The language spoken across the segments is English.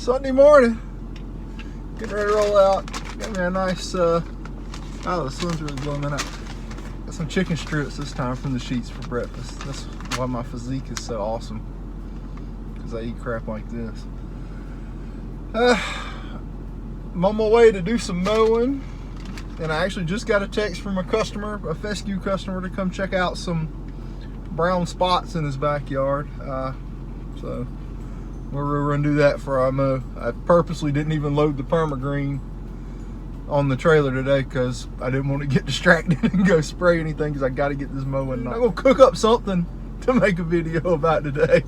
Sunday morning. Getting ready to roll out. Got me a nice, oh, the sun's really blowing out. Got some chicken strips this time from the sheets for breakfast. That's why my physique is so awesome, because I eat crap like this. I'm on my way to do some mowing, and I actually just got a text from a customer, a fescue customer, to come check out some brown spots in his backyard. So we're gonna do that for our mow. I purposely didn't even load the permagreen on the trailer today because I didn't want to get distracted and go spray anything, because I got to get this mowing. I'm gonna cook up something to make a video about today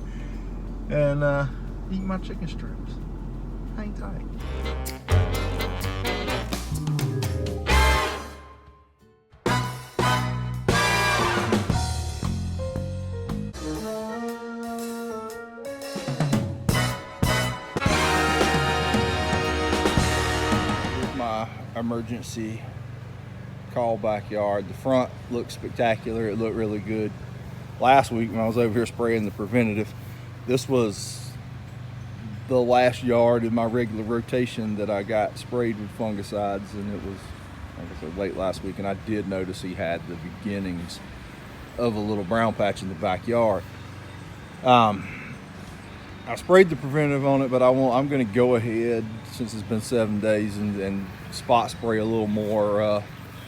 and eat my chicken strips. Hang tight. Emergency call backyard. The front looks spectacular. It looked really good last week when I was over here spraying the preventative. This was the last yard in my regular rotation that I got sprayed with fungicides, and it was, like I said, late last week, and I did notice he had the beginnings of a little brown patch in the backyard. I sprayed the preventative on it, but I'm going to go ahead, since it's been 7 days, and spot spray a little more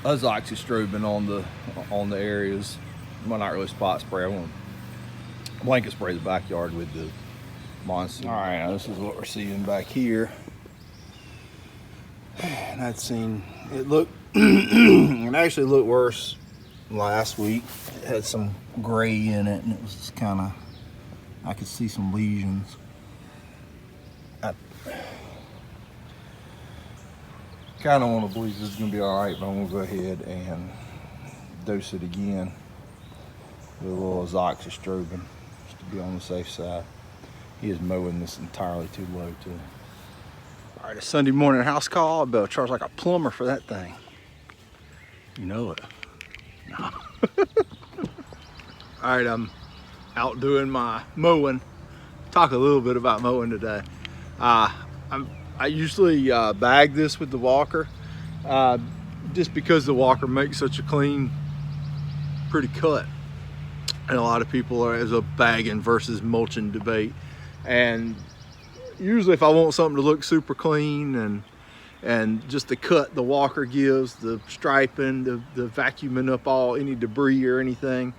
azoxystrobin on the areas. Well, not really spot spray. I want to blanket spray the backyard with the monsoon. All right, now this is what we're seeing back here. And I'd seen it look, it actually looked worse last week. It had some gray in it, and it was just kind of, I could see some lesions. I kind of want to believe this is going to be all right, but I'm going to go ahead and dose it again with a little azoxystrobin, just to be on the safe side. He is mowing this entirely too low too. All right, a Sunday morning house call. I better charge like a plumber for that thing. You know it. No. All right, I'm out doing my mowing. Talk a little bit about mowing today. I usually bag this with the walker, just because the walker makes such a clean, pretty cut. And a lot of people are as a bagging versus mulching debate. And usually if I want something to look super clean and just the cut the walker gives, the striping, the vacuuming up any debris or anything,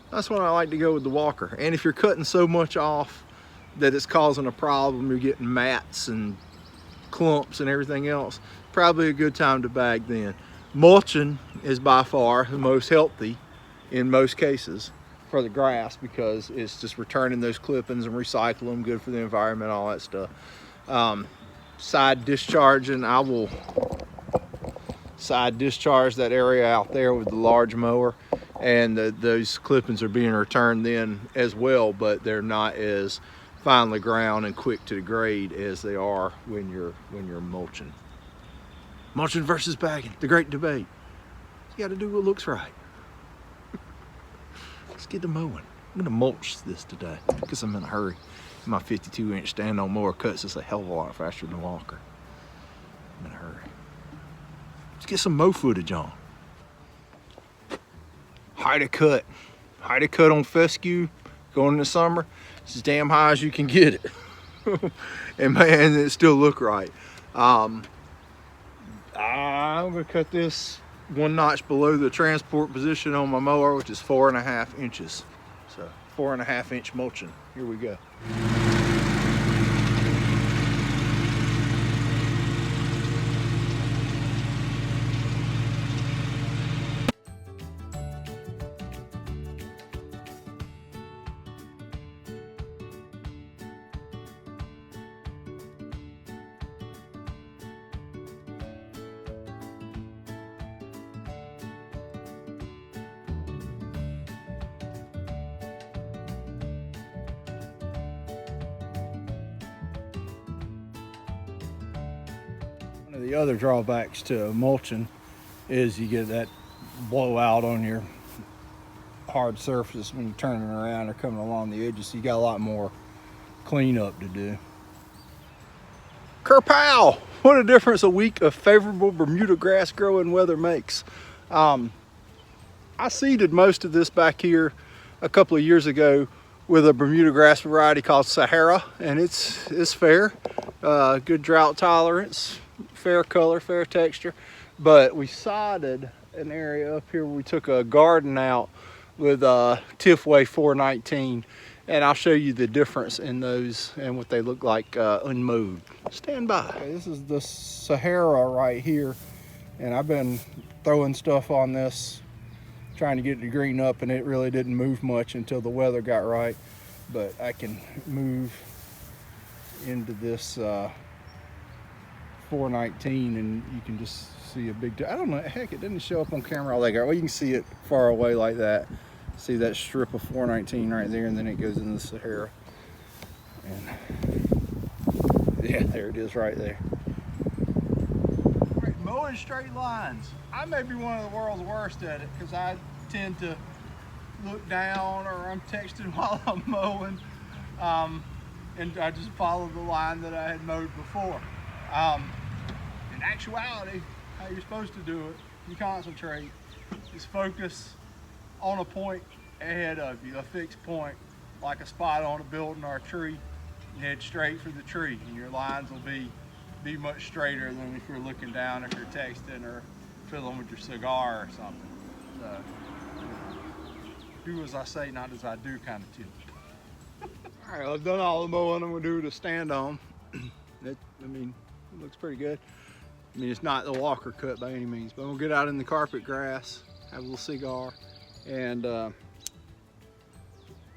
that's when I like to go with the walker. And if you're cutting so much off that it's causing a problem, you're getting mats and clumps and everything else, probably a good time to bag then. Mulching is by far the most healthy in most cases for the grass, because it's just returning those clippings and recycle them, good for the environment, all that stuff. Side discharging, I will side discharge that area out there with the large mower, and those clippings are being returned then as well, but they're not as finely ground and quick to degrade as they are when you're mulching. Mulching versus bagging, the great debate. You got to do what looks right. Let's get to mowing. I'm gonna mulch this today because I'm in a hurry. My 52-inch stand-on mower cuts this a hell of a lot faster than the walker. I'm in a hurry. Let's get some mow footage on. Height of cut on fescue going into summer. It's as damn high as you can get it. And man, it still look right. I'm gonna cut this 1 notch below the transport position on my mower, which is 4.5 inches. So 4.5 inch mulching. Here we go. One of the other drawbacks to mulching is you get that blowout on your hard surface when you're turning around or coming along the edges, so you got a lot more cleanup to do. Kerpow! What a difference a week of favorable Bermuda grass growing weather makes. I seeded most of this back here a couple of years ago with a Bermuda grass variety called Sahara, and it's fair. Good drought tolerance, fair color, fair texture. But we sodded an area up here where we took a garden out with Tifway 419, and I'll show you the difference in those and what they look like unmowed. Stand by. Okay, this is the Sahara right here, and I've been throwing stuff on this trying to get it to green up, and it really didn't move much until the weather got right. But I can move into this 419, and you can just see a big, I don't know, heck, it didn't show up on camera all that great. Well, you can see it far away like that. See that strip of 419 right there, and then it goes into the Sahara. And yeah, there it is right there. Right, mowing straight lines. I may be one of the world's worst at it because I tend to look down, or I'm texting while I'm mowing, and I just follow the line that I had mowed before. In actuality, how you're supposed to do it, you concentrate, is focus on a point ahead of you, a fixed point, like a spot on a building or a tree. You head straight for the tree, and your lines will be much straighter than if you're looking down, if you're texting or fiddling with your cigar or something. So, do as I say, not as I do kind of tip. All right, I've done all the mowing I'm gonna do to stand on. I mean, it looks pretty good. I mean, it's not the Walker cut by any means, but I'm gonna get out in the carpet grass, have a little cigar, and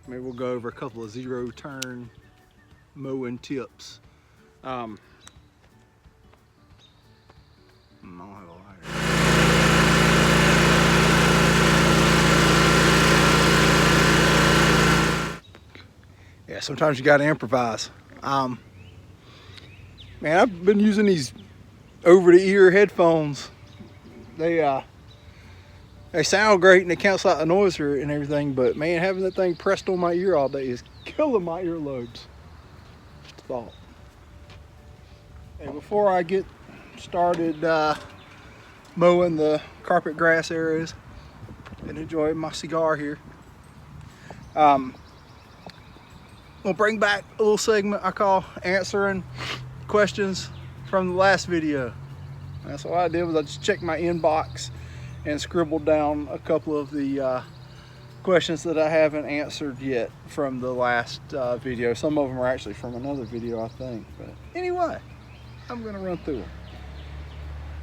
maybe we'll go over a couple of zero turn mowing tips. I don't have a lighter. Yeah, sometimes you gotta improvise. Man, I've been using these over-the-ear headphones. They sound great and they cancel out the noise and everything, but man, having that thing pressed on my ear all day is killing my earlobes. Just a thought. Hey, before I get started mowing the carpet grass areas and enjoying my cigar here, we'll bring back a little segment I call answering questions from the last video. That's what I did, was I just checked my inbox and scribbled down a couple of the questions that I haven't answered yet from the last video. Some of them are actually from another video, I think. But anyway, I'm gonna run through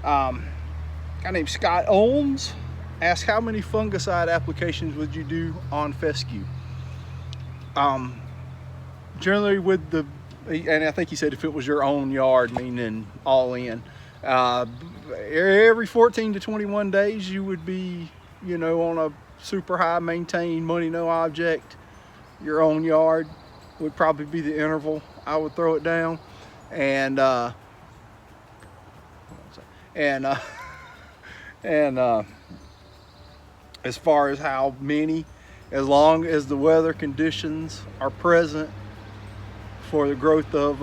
them. Guy named Scott Ohms asked, how many fungicide applications would you do on fescue? Generally with the, and I think he said if it was your own yard, meaning all in, every 14 to 21 days you would be, you know, on a super high maintained money no object. Your own yard would probably be the interval I would throw it down. And as far as how many, as long as the weather conditions are present for the growth of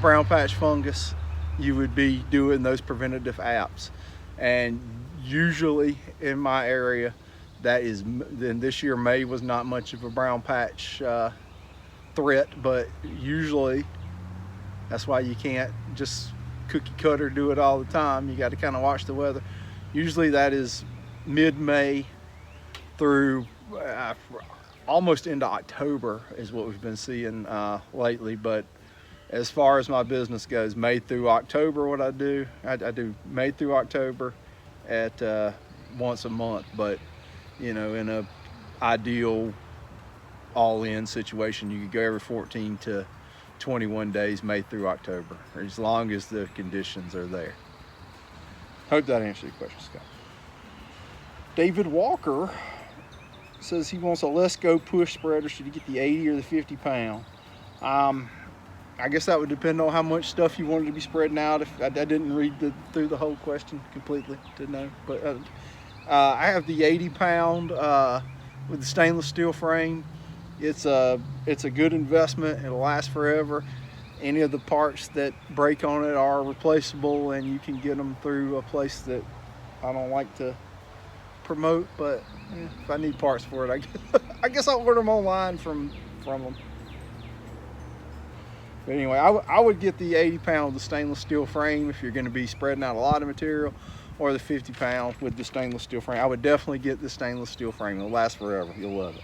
brown patch fungus, you would be doing those preventative apps. And usually in my area, that is, then this year May was not much of a brown patch threat, but usually that's why you can't just cookie cutter do it all the time. You got to kind of watch the weather. Usually that is mid-May through almost into October is what we've been seeing lately. But as far as my business goes, May through October, what I do May through October at once a month. But you know, in a ideal all-in situation, you could go every 14 to 21 days, May through October, as long as the conditions are there. Hope that answers your question, Scott. David Walker says he wants a Let's Go push spreader. Should he get the 80 or the 50 pound? I guess that would depend on how much stuff you wanted to be spreading out. If I didn't read through the whole question completely to know, but I have the 80 pound with the stainless steel frame. It's a good investment. It'll last forever, Any of the parts that break on it are replaceable, and you can get them through a place that I don't like to promote, but if I need parts for it, I guess I'll order them online from them. But anyway, I would get the 80-pound with the stainless steel frame if you're going to be spreading out a lot of material, or the 50-pound with the stainless steel frame. I would definitely get the stainless steel frame. It'll last forever. You'll love it.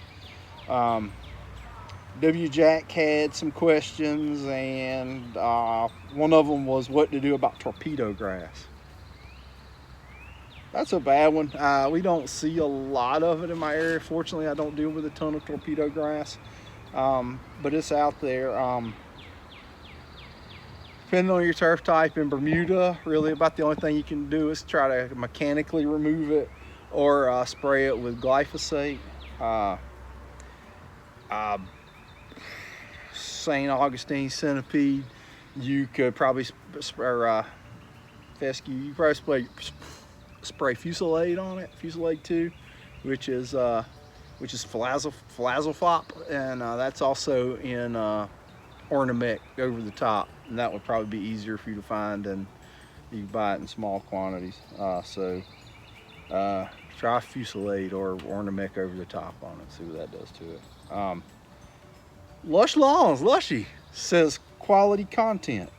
W. Jack had some questions, and one of them was what to do about torpedo grass. That's a bad one. We don't see a lot of it in my area. Fortunately, I don't deal with a ton of torpedo grass, but it's out there. Depending on your turf type, in Bermuda, really about the only thing you can do is try to mechanically remove it, or spray it with glyphosate. St. Augustine centipede, you could probably fescue. You probably spray Fusilade on it, Fusilade 2, which is Flazofop, and that's also in Ornament over the top, and that would probably be easier for you to find, and you can buy it in small quantities. Try Fusilade or Ornament over the top on it, see what that does to it. Lush Lawns, Lushy says quality content.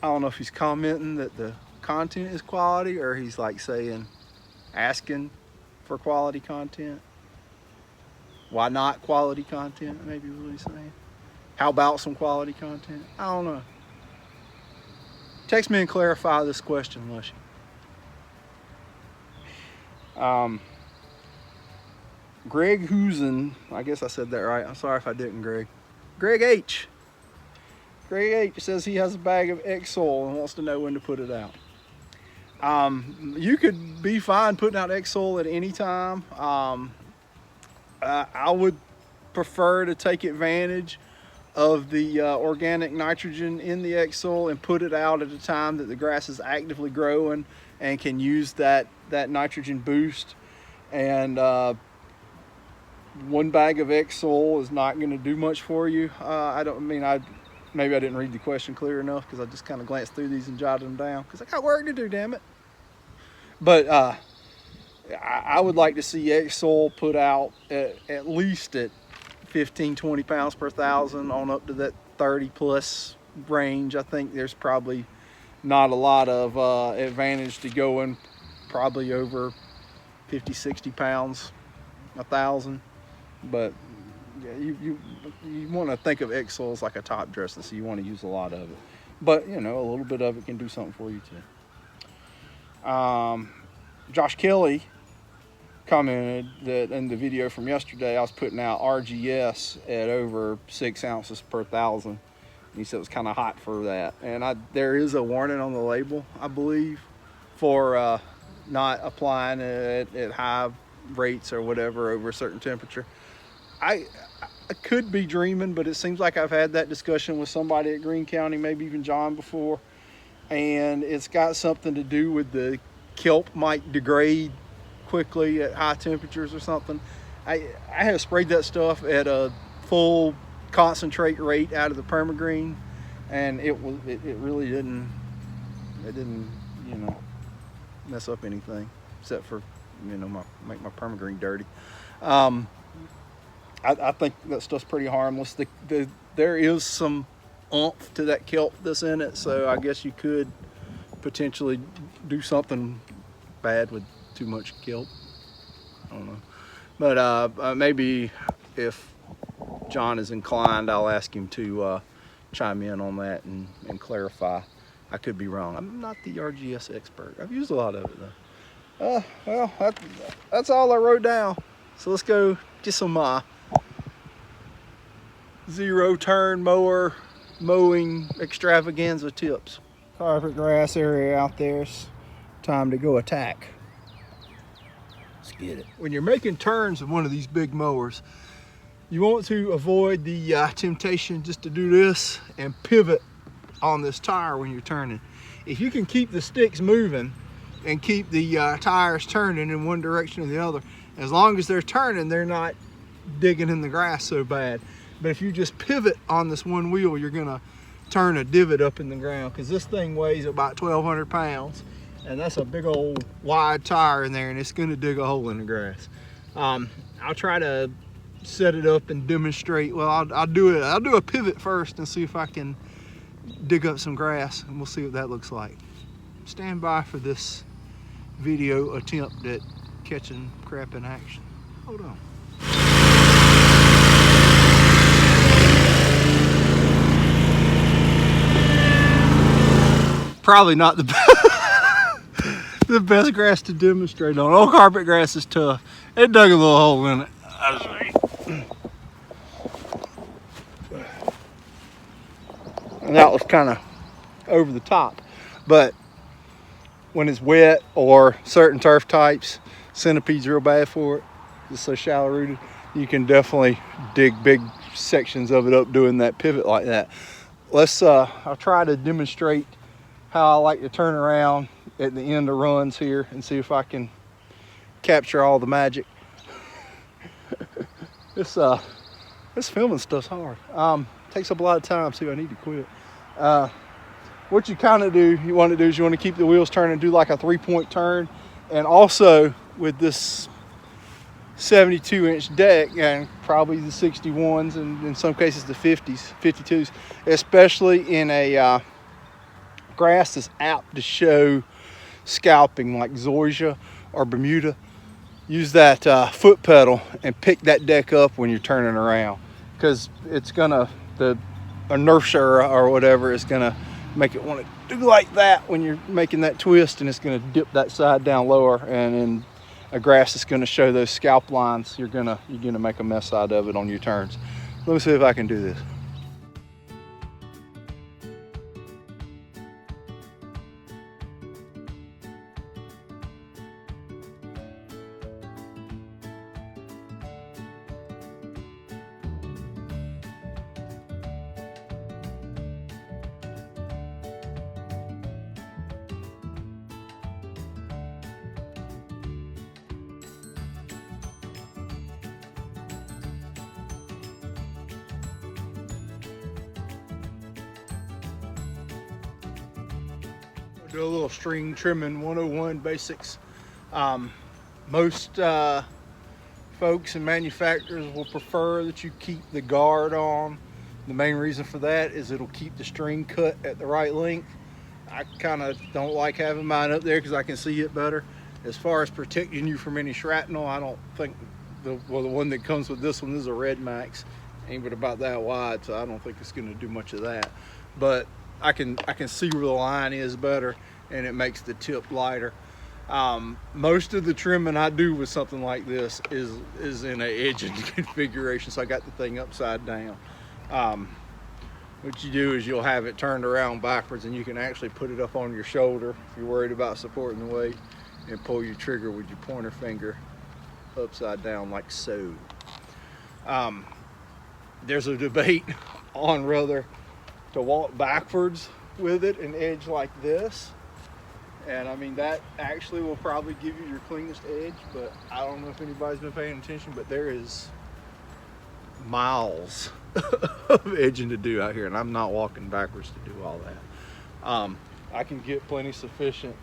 I don't know if he's commenting that the content is quality, or he's like asking for quality content. Why not quality content? Maybe what he's saying. How about some quality content? I don't know. Text me and clarify this question, Lushy. Greg Husen, I guess I said that right. I'm sorry if I didn't, Greg. Greg H. Greg H says he has a bag of egg soil and wants to know when to put it out. You could be fine putting out egg soil at any time. I would prefer to take advantage of the organic nitrogen in the egg soil and put it out at a time that the grass is actively growing and can use that nitrogen boost. And one bag of egg soil is not going to do much for you. Maybe I didn't read the question clear enough, because I just kind of glanced through these and jotted them down because I got work to do, damn it. But I would like to see egg soil put out at least at 15-20 pounds per thousand on up to that 30 plus range. I think there's probably not a lot of advantage to going probably over 50-60 pounds a thousand, but yeah, you want to think of egg soil as like a top dressing, so you want to use a lot of it, but a little bit of it can do something for you too. Josh Kelly commented that in the video from yesterday I was putting out RGS at over 6 ounces per thousand. He said it was kind of hot for that, and there is a warning on the label, I believe, for not applying it at high rates or whatever over a certain temperature. I could be dreaming, but it seems like I've had that discussion with somebody at Greene County, maybe even John before, and it's got something to do with the kelp might degrade quickly at high temperatures or something. I have sprayed that stuff at a full concentrate rate out of the permagreen, and it really didn't mess up anything except for make my permagreen dirty. I think that stuff's pretty harmless. There is some oomph to that kelp that's in it, so I guess you could potentially do something bad with too much kelp. I don't know, but maybe if John is inclined, I'll ask him to chime in on that and clarify. I could be wrong. I'm not the RGS expert. I've used a lot of it though. Well, that's all I wrote down. So let's go get some zero turn mower mowing extravaganza tips. Carpet grass area out there. It's time to go attack. Let's get it. When you're making turns with one of these big mowers, you want to avoid the temptation just to do this and pivot on this tire when you're turning. If you can keep the sticks moving and keep the tires turning in one direction or the other, as long as they're turning, they're not digging in the grass so bad. But if you just pivot on this one wheel, you're gonna turn a divot up in the ground, because this thing weighs about 1,200 pounds, and that's a big old wide tire in there, and it's gonna dig a hole in the grass. I'll try to set it up and demonstrate. Well, I'll do a pivot first and see if I can dig up some grass, and we'll see what that looks like. Stand by for this video attempt at catching crap in action. Hold on. Probably not the best, the best grass to demonstrate on. Old carpet grass is tough. It dug a little hole in it. And that was kind of over the top. But when it's wet or certain turf types, centipede's real bad for it. It's so shallow rooted. You can definitely dig big sections of it up doing that pivot like that. I'll try to demonstrate how I like to turn around at the end of runs here and see if I can capture all the magic. This filming stuff's hard. Takes up a lot of time, so I need to quit. What you kind of do, you want to keep the wheels turning and do like a 3-point turn. And also with this 72-inch deck, and probably the 61s and in some cases the 52s, especially in a grass is apt to show scalping like zoysia or Bermuda, use that foot pedal and pick that deck up when you're turning around, because it's gonna, the inertia or whatever is gonna make it want to do like that when you're making that twist, and it's gonna dip that side down lower, and in a grass that's gonna show those scalp lines, you're gonna make a mess out of it on your turns. Let me see if I can do this. Do a little string trimming 101 basics. Most folks and manufacturers will prefer that you keep the guard on. The main reason for that is it'll keep the string cut at the right length. I kind of don't like having mine up there because I can see it better. As far as protecting you from any shrapnel, I don't think the one that comes with this one is a Red Max, ain't but about that wide, so I don't think it's going to do much of that. But I can see where the line is better, and it makes the tip lighter. Most of the trimming I do with something like this is in an edging configuration, so I got the thing upside down. What you do is you'll have it turned around backwards, and you can actually put it up on your shoulder if you're worried about supporting the weight, and pull your trigger with your pointer finger upside down like so. There's a debate on whether to walk backwards with it and edge like this, and I mean that actually will probably give you your cleanest edge, but I don't know if anybody's been paying attention, but there is miles of edging to do out here, and I'm not walking backwards to do all that. I can get plenty sufficient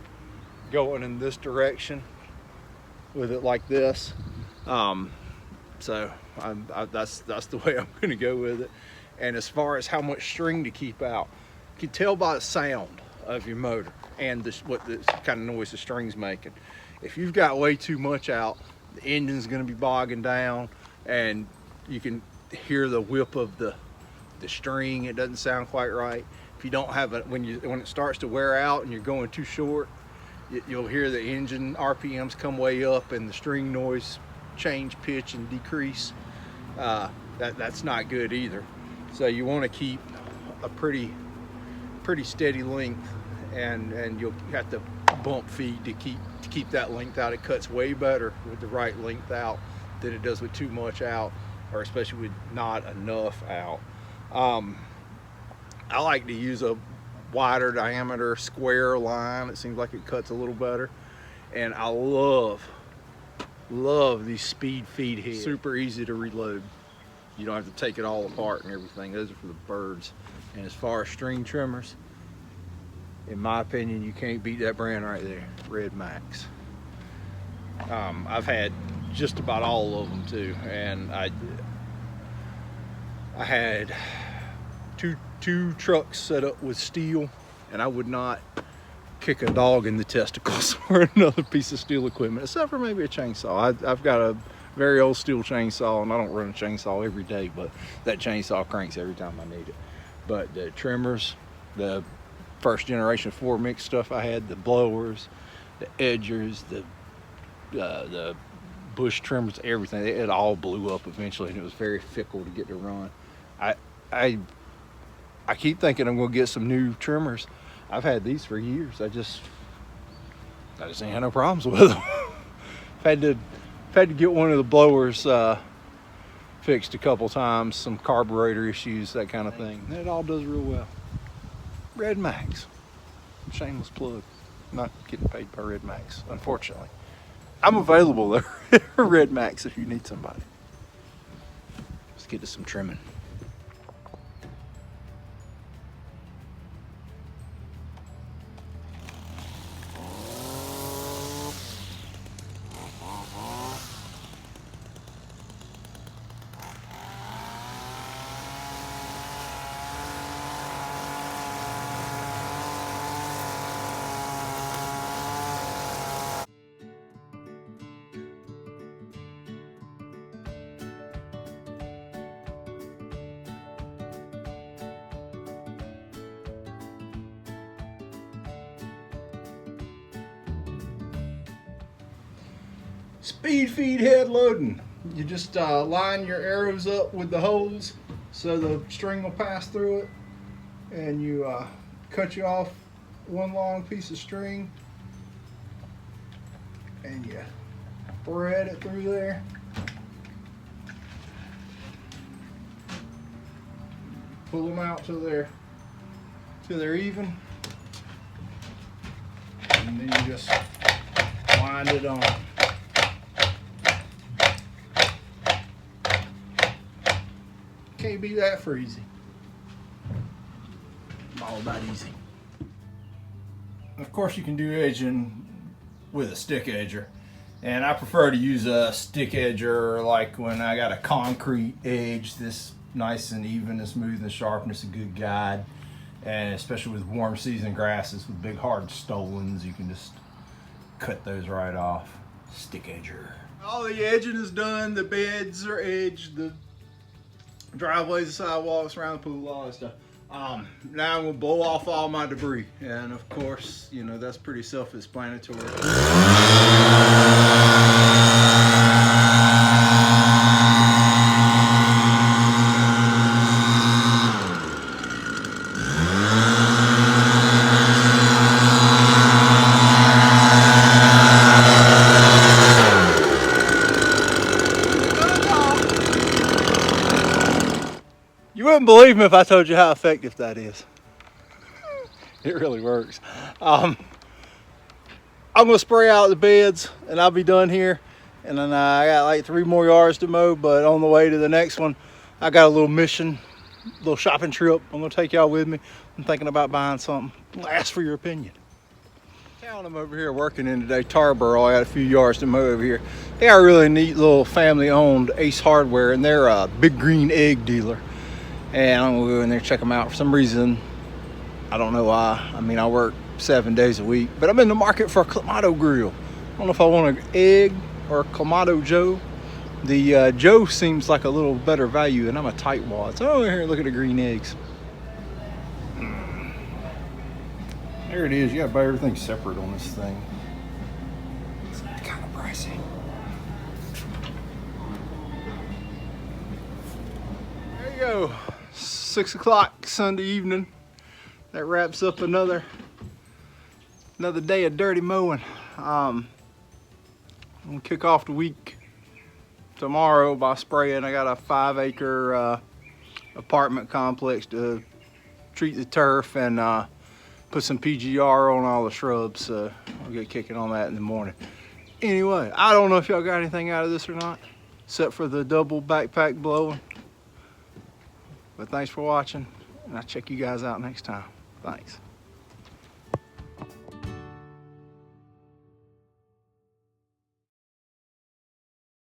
going in this direction with it like this, so that's the way I'm going to go with it. And as far as how much string to keep out, you can tell by the sound of your motor and what the kind of noise the string's making. If you've got way too much out, the engine's going to be bogging down, and you can hear the whip of the string. It doesn't sound quite right. If you don't have it, when it starts to wear out and you're going too short, you'll hear the engine RPMs come way up and the string noise change pitch and decrease. That's not good either. So you want to keep a pretty steady length, and you'll have to bump feed to keep that length out. It cuts way better with the right length out than it does with too much out, or especially with not enough out. I like to use a wider diameter square line. It seems like it cuts a little better, and I love these speed feed heads. Super easy to reload. You don't have to take it all apart and everything. Those are for the birds. And as far as string trimmers, in my opinion, you can't beat that brand right there, Red Max. I've had just about all of them too, and I had two trucks set up with steel, and I would not kick a dog in the testicles for another piece of steel equipment, except for maybe a chainsaw. I've got a very old steel chainsaw, and I don't run a chainsaw every day, but that chainsaw cranks every time I need it. But the trimmers, the first generation 4-mix stuff I had, the blowers, the edgers, the bush trimmers, everything, it all blew up eventually, and it was very fickle to get to run. I keep thinking I'm gonna get some new trimmers. I've had these for years. I just ain't had no problems with them. I've had to get one of the blowers fixed a couple times, some carburetor issues, that kind of thing. And it all does real well. Red Max. Shameless plug. Not getting paid by Red Max, unfortunately. I'm available there, Red Max, if you need somebody. Let's get to some trimming. Speed feed head loading. You just line your arrows up with the holes so the string will pass through it, and you cut you off one long piece of string and you thread it through there. Pull them out till they're even, and then you just wind it on. Can't be that for easy. I'm all about easy. Of course, you can do edging with a stick edger, and I prefer to use a stick edger like when I got a concrete edge, this nice and even and smooth and sharp, and it's a good guide. And especially with warm season grasses with big hard stolons, you can just cut those right off. Stick edger. All the edging is done, the beds are edged, the driveways, the sidewalks, around the pool, all that stuff. Now I'm gonna blow off all my debris, and of course, you know, that's pretty self-explanatory. You wouldn't believe me if I told you how effective that is. It really works. I'm gonna spray out the beds and I'll be done here. And then I got like 3 more yards to mow, but on the way to the next one, I got a little mission, little shopping trip. I'm gonna take y'all with me. I'm thinking about buying something. Ask for your opinion. Town I'm over here working in today, Tarboro. I got a few yards to mow over here. They got a really neat little family-owned Ace Hardware, and they're a big green egg dealer. And I'm gonna go in there and check them out. For some reason, I don't know why. I mean, I work 7 days a week, but I'm in the market for a Clamato grill. I don't know if I want an egg or a Clamato Joe. The Joe seems like a little better value, and I'm a tightwad. So I'm over here and look at the green eggs. There it is. You gotta buy everything separate on this thing. It's kind of pricey. There you go. 6 o'clock Sunday evening. That wraps up another day of dirty mowing. I'm gonna kick off the week tomorrow by spraying. I got a 5-acre apartment complex to treat the turf and put some PGR on all the shrubs. So I'll get kicking on that in the morning. Anyway, I don't know if y'all got anything out of this or not, except for the double backpack blowing. But thanks for watching, and I'll check you guys out next time. Thanks.